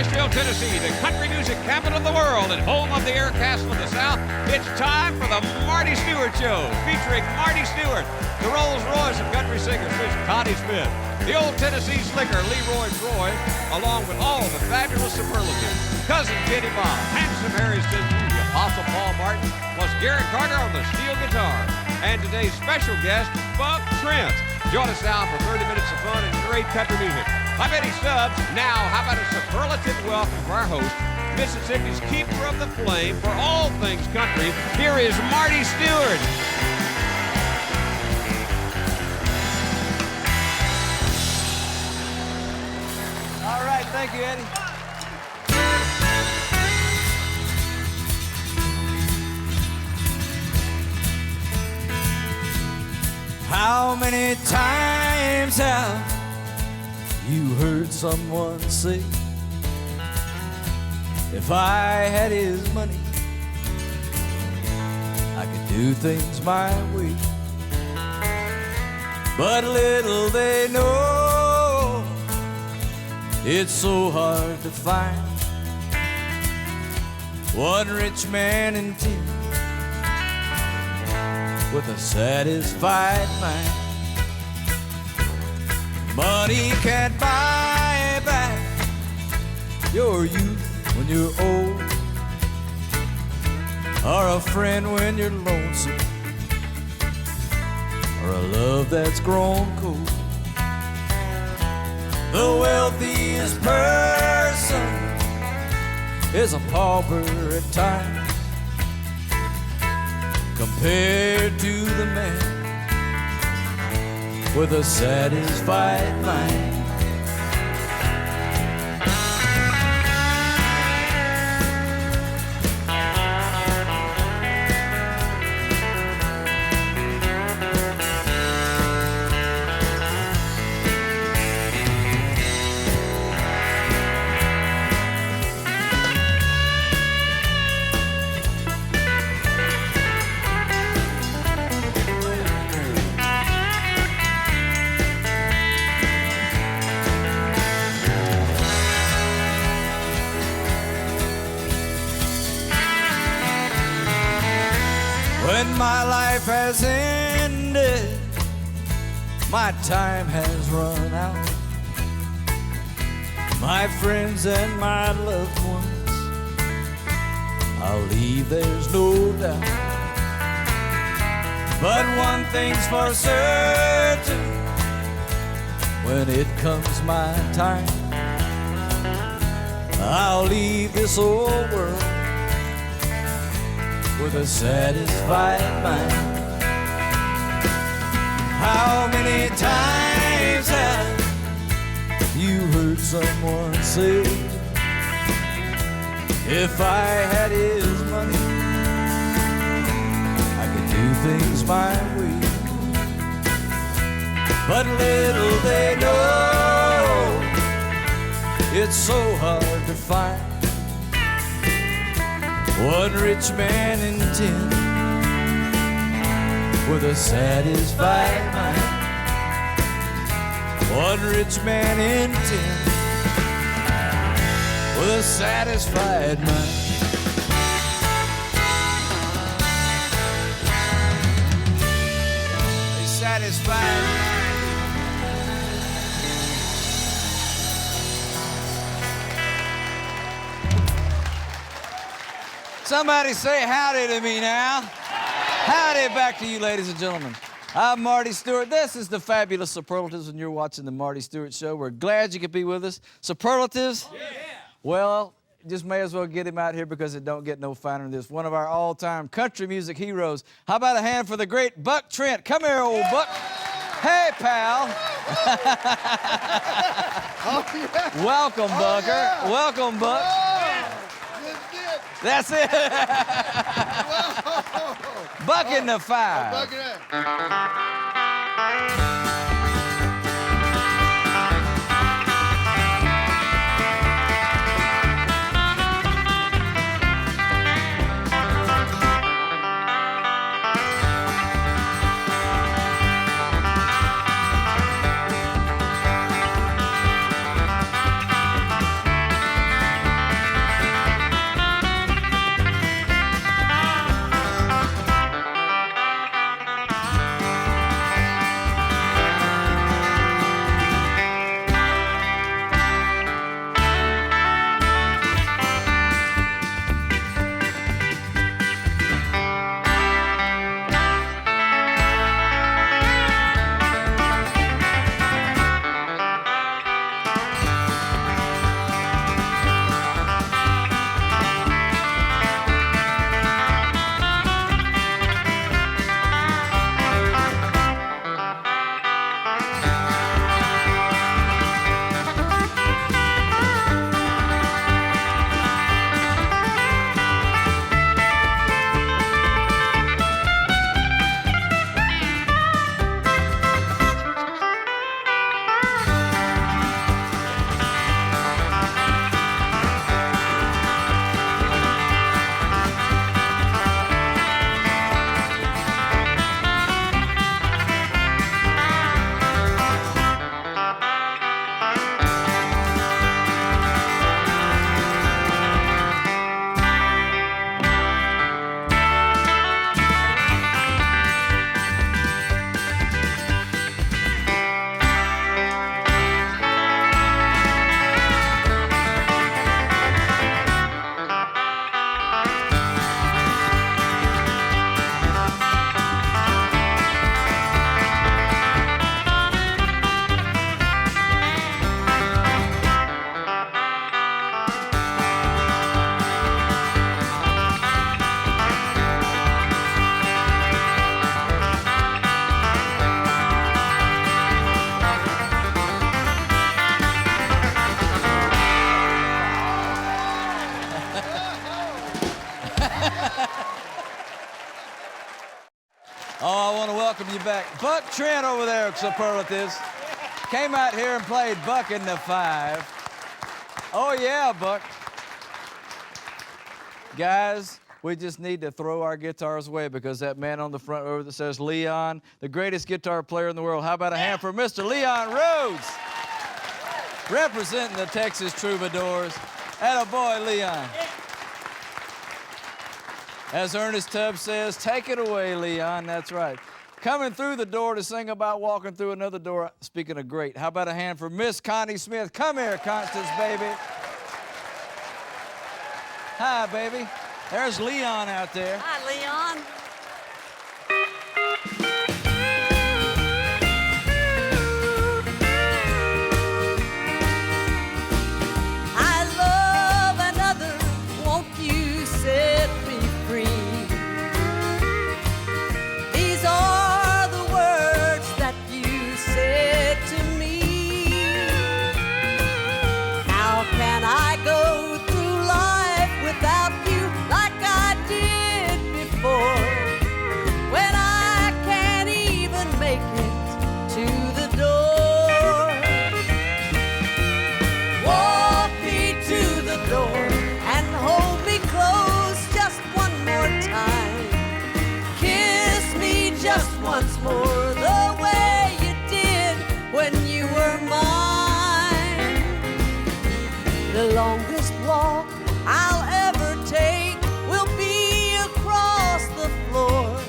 Nashville, Tennessee, the country music capital of the world and home of the Air Castle of the South, it's time for the Marty Stuart Show, featuring Marty Stuart, the Rolls Royce of country singers, Miss Connie Smith, the old Tennessee slicker, Leroy Troy, along with all the fabulous superlatives, Cousin Kitty Bob, Handsome Harry Stinson, the Apostle Paul Martin, plus Garrett Carter on the steel guitar, and today's special guest, Buck Trent. Join us now for 30 minutes of fun and great country music. I'm Eddie Stubbs. Now, how about a superlative welcome for our host, Mississippi's keeper of the flame for all things country. Here is Marty Stuart. All right, thank you, Eddie. How many times have you heard someone say, if I had his money, I could do things my way? But little they know, it's so hard to find one rich man in 10 with a satisfied mind. Money can't buy back your youth when you're old, or a friend when you're lonesome, or a love that's grown cold. The wealthiest person is a pauper at times compared to the man with a satisfied mind. When my life has ended, my time has run out. My friends and my loved ones, I'll leave, there's no doubt. But one thing's for certain, when it comes my time, I'll leave this old world with a satisfied mind. How many times have you heard someone say, if I had his money, I could do things my way? But little they know, it's so hard to find one rich man in 10 with a satisfied mind. One rich man in 10 with a satisfied mind. A satisfied mind. Somebody say howdy to me now. Howdy back to you, ladies and gentlemen. I'm Marty Stuart. This is the fabulous Superlatives, and you're watching the Marty Stuart Show. We're glad you could be with us. Superlatives? Yeah. Well, just may as well get him out here because it don't get no finer than this. One of our all-time country music heroes. How about a hand for the great Buck Trent? Come here, old Buck. Hey, pal. Oh, yeah. Welcome, Bucker. Yeah. Welcome, Buck. That's it. Buck in the fire. Buck it up. back. Buck Trent over there, superlatives. Came out here and played Buck in the 5. Oh, yeah, Buck. Guys, we just need to throw our guitars away because that man on the front row that says Leon, the greatest guitar player in the world. How about a hand for Mr. Leon Rhodes? Representing the Texas Troubadours. Attaboy, Leon. As Ernest Tubbs says, take it away, Leon. That's right. Coming through the door to sing about walking through another door. Speaking of great, how about a hand for Miss Connie Smith? Come here, Constance, baby. Hi, baby. There's Leon out there. Hi, Leon. I love another, won't you set me free? These are the words that you said to me. How can I go through life without you like I did before? When I can't even make it to the door. Walk me to the door and hold me close just one more time. Kiss me just once more the way you did when you were mine. The longest walk I'll ever take will be across the floor.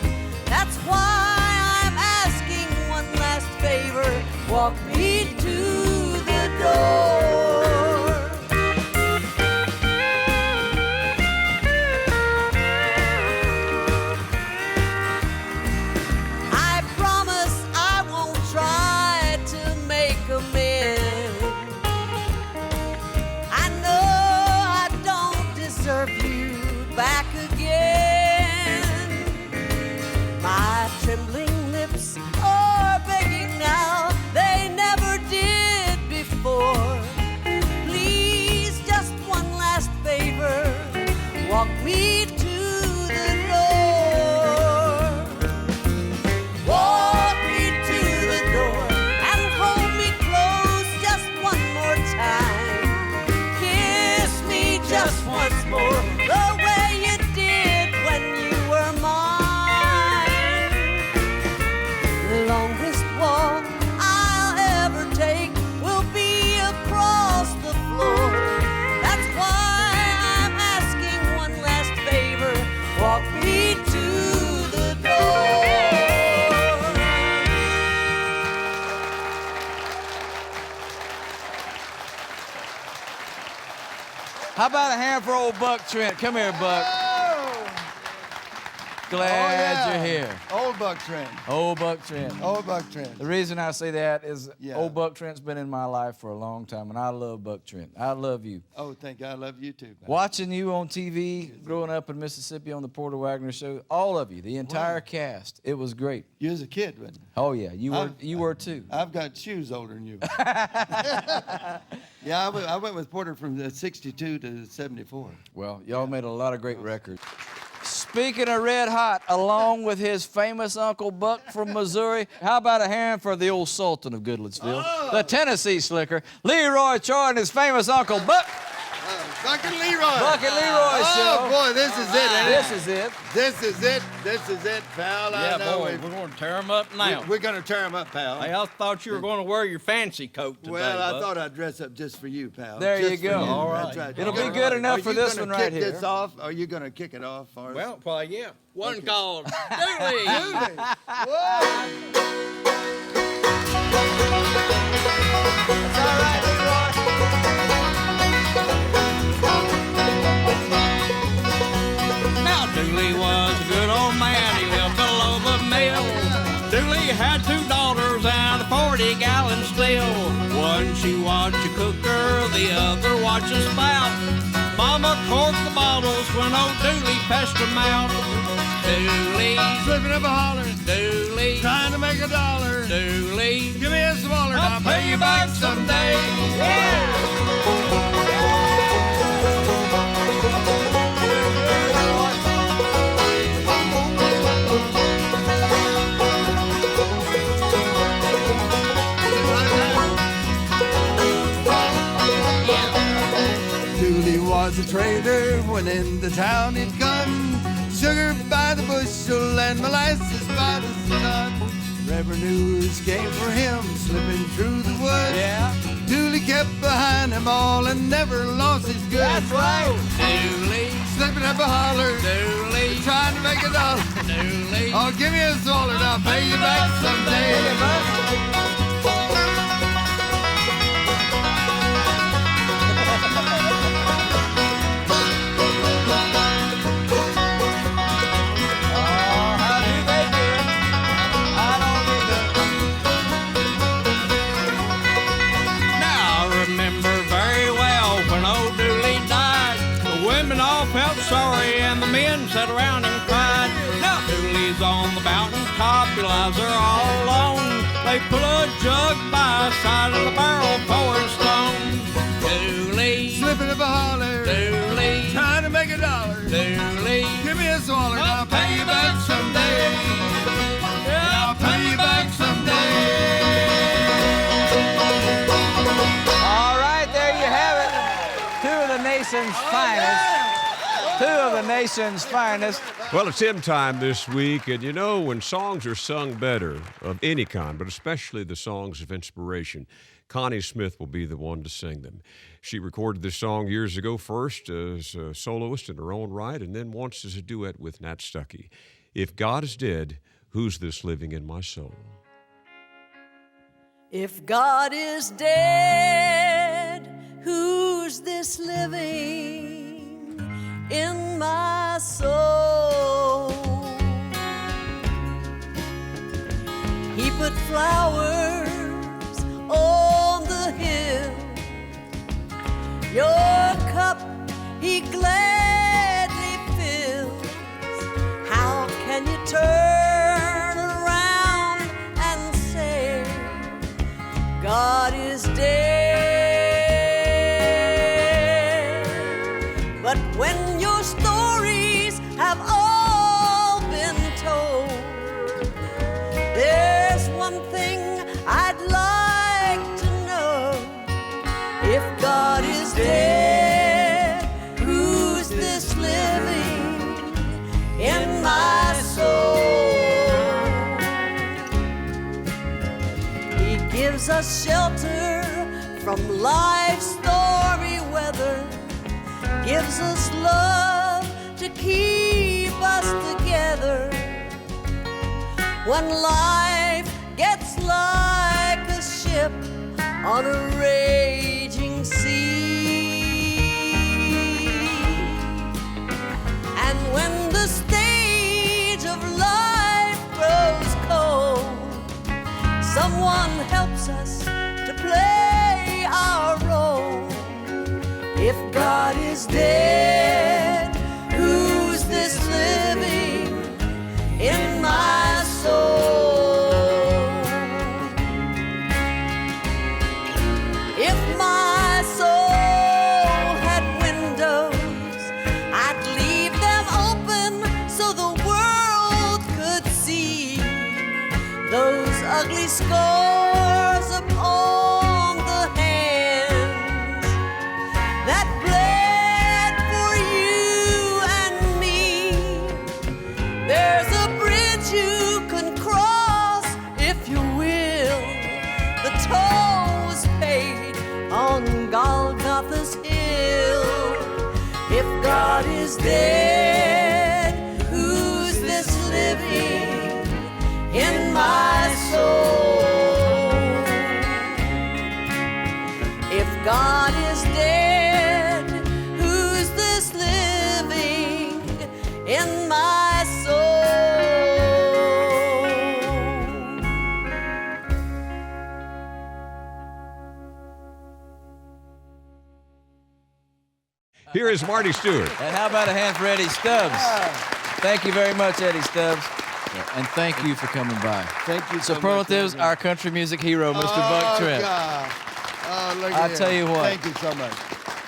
That's why I'm asking one last favor. Walk me to the door. I promise I won't try to make amends. I know I don't deserve you back again. My trembling lips are begging now, they never did before. Please, just one last favor, walk me to the door. Walk me to the door and hold me close just one more time. Kiss me just once more the way you did when you were mine. The longest walk I'll ever take will be across the floor. That's why I'm asking one last favor. Walk me to the door. How about a hand for old Buck Trent? Come here, Buck. Glad you're here. Old Buck Trent. Old Buck Trent. Old Buck Trent. The reason I say that is Yeah. old Buck Trent's been in my life for a long time, and I love Buck Trent. I love you. Oh, thank God. I love you too, man. Watching you on TV, growing up in Mississippi on the Porter Wagoner Show, all of you, the entire cast, it was great. You was a kid, wasn't you? Oh yeah, you were too. I've got shoes older than you. Yeah, I went with Porter from 62 to 74. Well, y'all made a lot of great records. Speaking of red hot, along with his famous Uncle Buck from Missouri, how about a hand for the old Sultan of Goodlettsville, the Tennessee Slicker, Leroy Troy and his famous Uncle Buck. Buck and Leroy. Buck and Leroy Show. Oh, boy, this is it, ain't This is it. This is it. This is it, pal. Yeah, I know boy, it. we're going to tear them up now. We're going to tear them up, pal. Hey, I thought you were going to wear your fancy coat today. Well, I Buck. thought I'd dress up just for you, pal. There Just you for go. All That's right. right. It'll be Are good enough for you this gonna one right kick this here. off? Are you going to kick it off for us? Well, why, yeah. One Okay. called Dooley. It's all right, Now, Dooley was a good old man. He lived below the mill. Dooley had 2 daughters and a 40-gallon still. One she watched a cooker, the other watched a spout. Mama corked the bottles when old Dooley passed them out. Dooley, Flipping up a holler, Dooley, trying to make a dollar. Dooley, Give me a smaller, I'll pay you back someday. was a trader when into town he'd come. Sugar by the bushel and molasses by the sun. Revenues came for him slipping through the woods. Yeah. Dooley kept behind them all and never lost his goods. That's right. Dooley, Slipping up a holler, Dooley, trying to make a dollar. Dooley. Oh, give me a swaller and I'll pay you back someday. Felt sorry and the men sat around and cried. Now Dooley's on the mountain top, he lies there all alone. They pull a jug by side of the barrel pouring stone. Dooley, Slipping up a holler, Dooley, trying to make a dollar. Dooley, Give me a swaller and I'll pay you back someday. I'll pay you back someday. All right, there you have it. Two of the nation's finest. Two of the nation's finest. Well, it's hymn time this week, and you know, when songs are sung better, of any kind, but especially the songs of inspiration, Connie Smith will be the one to sing them. She recorded this song years ago, first as a soloist in her own right, and then once as a duet with Nat Stuckey. If God is dead, who's this living in my soul? If God is dead, who's this living in my soul? He put flowers on the hill, your cup he gladly fills. How can you turn around and say God is dead? But when your stories have all been told, there's one thing I'd like to know. If God is dead, who's this living in my soul? He gives us shelter from life's stormy weather, gives us love to keep us together. When life gets like a ship on a raging sea, and when the stage of life grows cold, someone helps us to play our role. If God is dead, who's this living in my soul? If my soul had windows, I'd leave them open so the world could see those ugly scars upon the hands that bled for you and me. There's a bridge you can cross if you will. The toll was paid on Golgotha's hill. If God is dead, who's this living in my soul? If God is dead, who's this living in my soul? Here is Marty Stuart. And how about a hand for Eddie Stubbs? Thank you very much, Eddie Stubbs. And thank you for coming by. Thank you so much. Superlatives, our country music hero, Mr. Buck Trent. God. Oh, look at I'll him. tell you what. Thank you so much.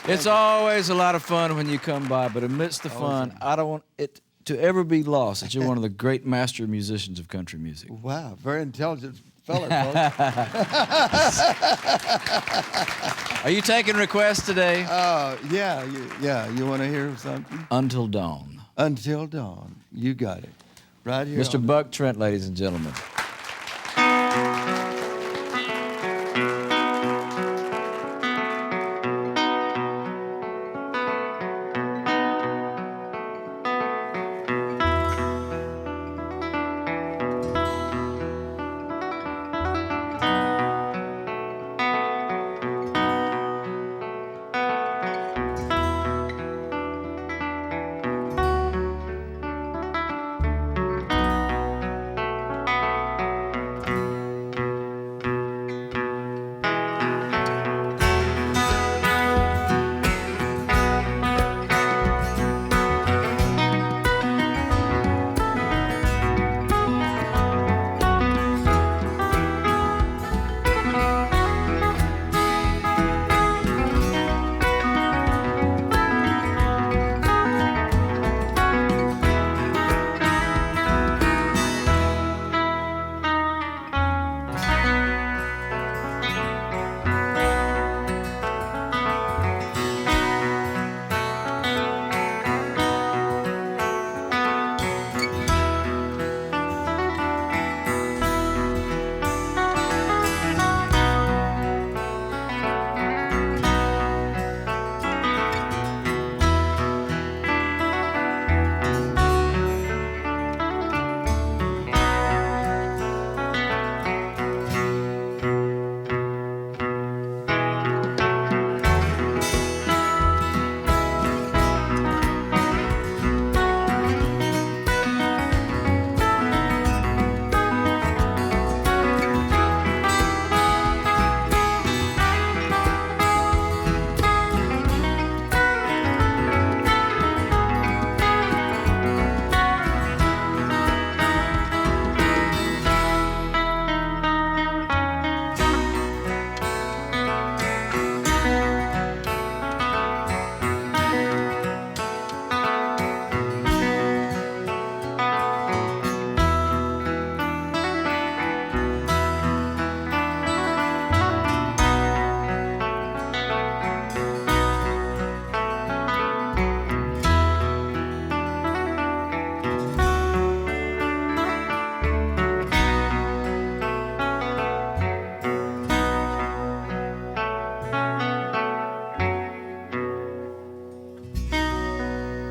It's always a lot of fun when you come by, but amidst the fun, I don't want it to ever be lost that you're one of the great master musicians of country music. Wow, very intelligent fella, folks. Are you taking requests today? Yeah. You want to hear something? Until Dawn. Until Dawn. You got it. Right here. Mr. Buck Trent, ladies and gentlemen.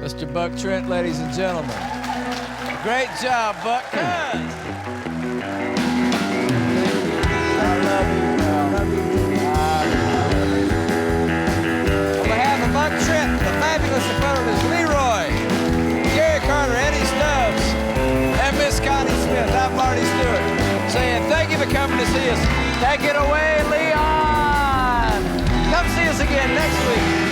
Mr. Buck Trent, ladies and gentlemen. Great job, Buck. I love you, pal. On behalf of Buck Trent, the fabulous superlatives, Leroy, Gary Carter, Eddie Stubbs, and Miss Connie Smith, I'm Marty Stuart, saying thank you for coming to see us. Take it away, Leon. Come see us again next week.